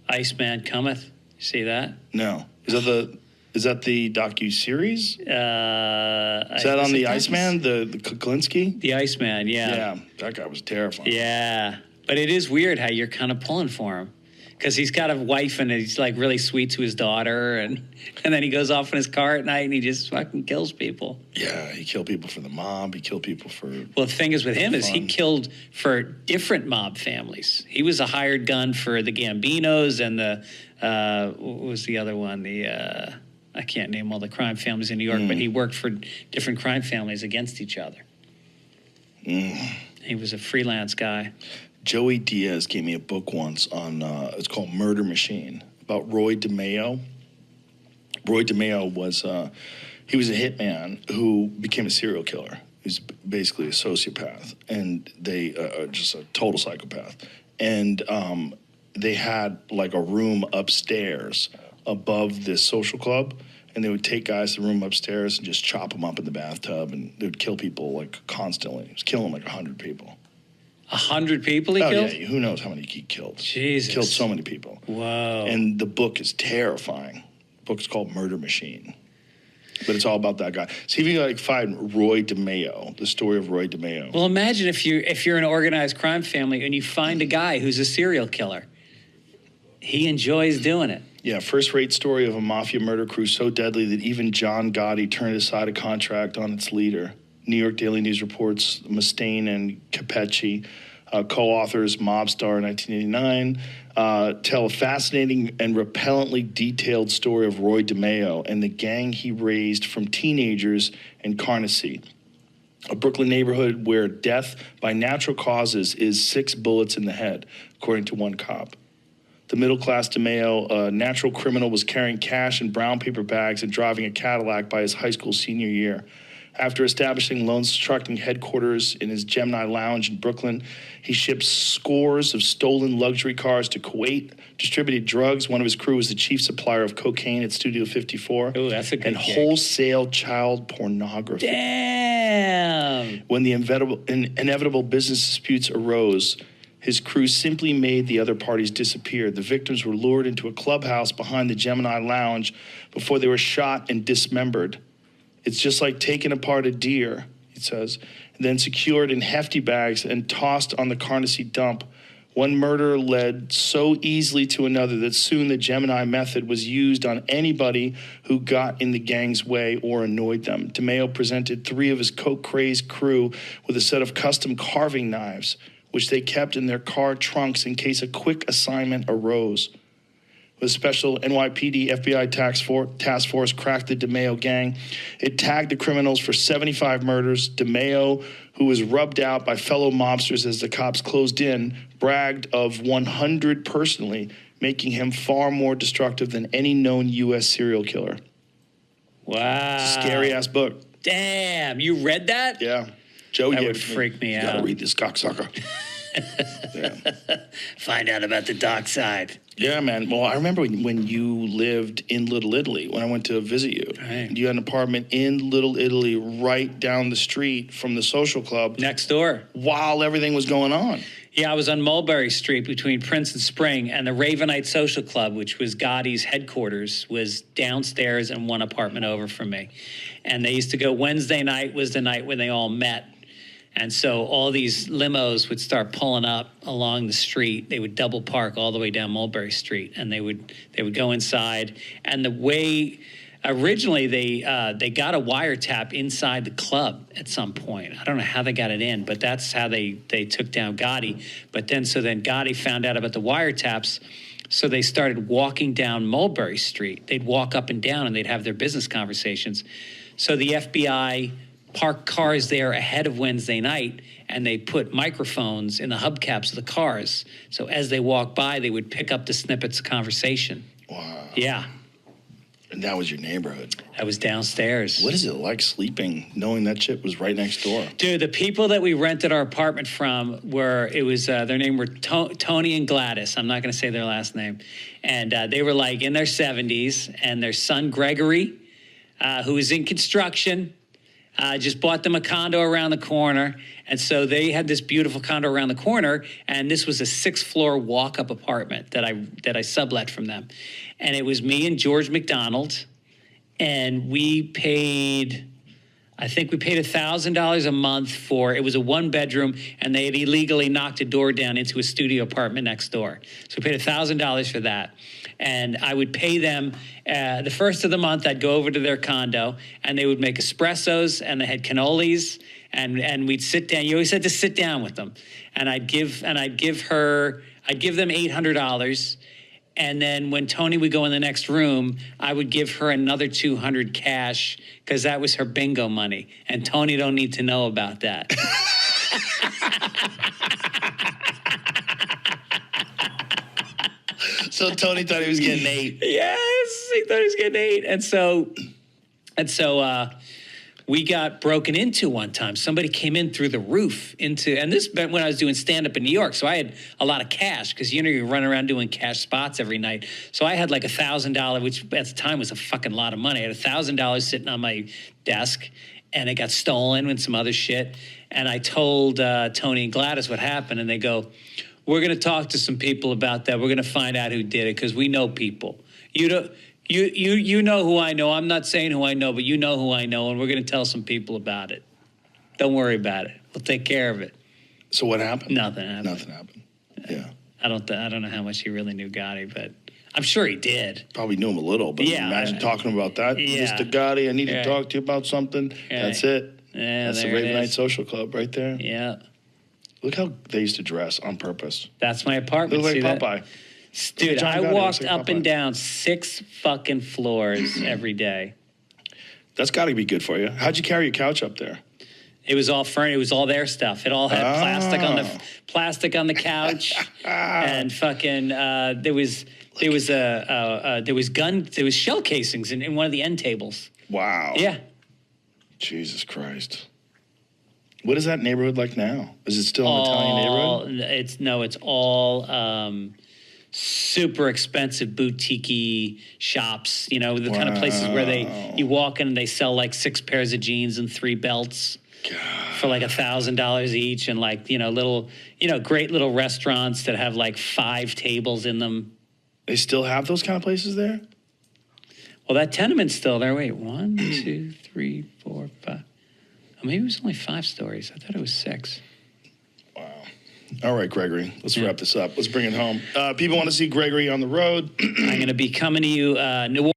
Iceman Cometh. You see that? No. Is that the docu-series? Is that on the Iceman, the Kuklinski? The Iceman, yeah. Yeah, that guy was terrifying. Yeah. But it is weird how you're kind of pulling for him. Because he's got a wife and he's like really sweet to his daughter. And then he goes off in his car at night and he just fucking kills people. Yeah, he killed people for the mob. He killed people for... Well, the thing is with him is he killed for different mob families. He was a hired gun for the Gambinos and the... what was the other one? I can't name all the crime families in New York, but he worked for different crime families against each other. He was a freelance guy. Joey Diaz gave me a book once on, it's called Murder Machine, about Roy DeMeo. Roy DeMeo was, he was a hitman who became a serial killer. He's basically a sociopath, and just a total psychopath. And they had like a room upstairs above this social club, and they would take guys to the room upstairs and just chop them up in the bathtub, and they would kill people like constantly. He was killing like 100 people. 100 people he killed? Yeah, who knows how many he killed. Jesus. He killed so many people. Whoa. And the book is terrifying. The book is called Murder Machine. But it's all about that guy. See if you like find Roy DeMeo, the story of Roy DeMeo. Well, imagine if you're an organized crime family and you find a guy who's a serial killer. He enjoys doing it. Yeah, first-rate story of a mafia murder crew so deadly that even John Gotti turned aside a contract on its leader. New York Daily News reports Mustaine and Capecci, co-authors Mobstar in 1989, tell a fascinating and repellently detailed story of Roy DeMeo and the gang he raised from teenagers in Carnegie, a Brooklyn neighborhood where death by natural causes is 6 bullets in the head, according to one cop. The middle-class DeMeo, a natural criminal, was carrying cash in brown paper bags and driving a Cadillac by his high school senior year. After establishing Loans Trucking headquarters in his Gemini Lounge in Brooklyn, he shipped scores of stolen luxury cars to Kuwait, distributed drugs. One of his crew was the chief supplier of cocaine at Studio 54. Oh, that's a good And gig. Wholesale child pornography. Damn! When the inevitable business disputes arose, his crew simply made the other parties disappear. The victims were lured into a clubhouse behind the Gemini Lounge before they were shot and dismembered. It's just like taking apart a deer, he says, and then secured in hefty bags and tossed on the Carnegie dump. One murder led so easily to another that soon the Gemini method was used on anybody who got in the gang's way or annoyed them. DeMeo presented 3 of his coke-crazed crew with a set of custom carving knives, which they kept in their car trunks in case a quick assignment arose. With special NYPD FBI task force cracked the DeMeo gang. It tagged the criminals for 75 murders. DeMeo, who was rubbed out by fellow mobsters as the cops closed in, bragged of 100 personally, making him far more destructive than any known U.S. serial killer. Wow. Scary-ass book. Damn, you read that? Yeah. Joe, that would freak me you out. gotta read this cocksucker. Yeah. Find out about the dark side. Yeah, man. Well, I remember when you lived in Little Italy, when I went to visit you. Right. You had an apartment in Little Italy right down the street from the social club. Next door. While everything was going on. Yeah, I was on Mulberry Street between Prince and Spring, and the Ravenite Social Club, which was Gotti's headquarters, was downstairs and one apartment over from me. And they used to go, Wednesday night was the night when they all met. And so all these limos would start pulling up along the street. They would double park all the way down Mulberry Street, and they would go inside. And the way originally they got a wiretap inside the club at some point. I don't know how they got it in, but that's how they took down Gotti. But then Gotti found out about the wiretaps, so they started walking down Mulberry Street. They'd walk up and down, and they'd have their business conversations. So the FBI parked cars there ahead of Wednesday night, and they put microphones in the hubcaps of the cars. So as they walked by, they would pick up the snippets of conversation. Wow. Yeah. And that was your neighborhood. I was downstairs. What is it like sleeping, knowing that shit was right next door? Dude, the people that we rented our apartment from their name were Tony and Gladys. I'm not going to say their last name. And they were like in their 70s, and their son Gregory, who was in construction, I just bought them a condo around the corner. And so they had this beautiful condo around the corner. And this was a 6th-floor walk-up apartment that I sublet from them. And it was me and George McDonald. And we paid... I think we paid $1,000 a month for, it was a 1-bedroom, and they had illegally knocked a door down into a studio apartment next door. So we paid $1,000 for that. And I would pay them, the first of the month, I'd go over to their condo, and they would make espressos, and they had cannolis, and we'd sit down. You always had to sit down with them. And I'd give them $800. And then when Tony would go in the next room, I would give her another $200 cash because that was her bingo money. And Tony don't need to know about that. So Tony thought he was getting 8. Yes, he thought he was getting 8. And so we got broken into one time. Somebody came in through the roof and this meant when I was doing stand-up in New York, so I had a lot of cash because, you run around doing cash spots every night. So I had like $1,000, which at the time was a fucking lot of money. I had $1,000 sitting on my desk, and it got stolen and some other shit. And I told Tony and Gladys what happened, and they go, we're going to talk to some people about that. We're going to find out who did it because we know people. You know who I know. I'm not saying who I know, but you know who I know, and we're going to tell some people about it. Don't worry about it. We'll take care of it. So what happened? Nothing happened. Nothing happened. Yeah. I don't know how much he really knew Gotti, but I'm sure he did. Probably knew him a little, but imagine talking about that. Yeah. Mr. Gotti, I need to talk to you about something. Yeah. That's it. Yeah, that's the Raven Night Social Club right there. Yeah. Look how they used to dress on purpose. That's my apartment. Look like See Popeye. That? Dude, John I Gotti walked like up Popeye. and down 6 fucking floors every day. That's got to be good for you. How'd you carry your couch up there? It was all furnished. It was all their stuff. It all had plastic on the couch, and fucking there was shell casings in one of the end tables. Wow. Yeah. Jesus Christ. What is that neighborhood like now? Is it still an Italian neighborhood? It's all super expensive boutique shops. The kind of places where you walk in and they sell like 6 pairs of jeans and 3 belts. God. For like $1,000 each, and like great little restaurants that have like 5 tables in them. They still have those kind of places there? Well, that tenement's still there. Wait, 1, 2, 3, 4, 5. Oh, maybe it was only 5 stories. I thought it was 6. Wow. All right, Gregory. Let's wrap this up. Let's bring it home. People want to see Gregory on the road. I'm going to be coming to you New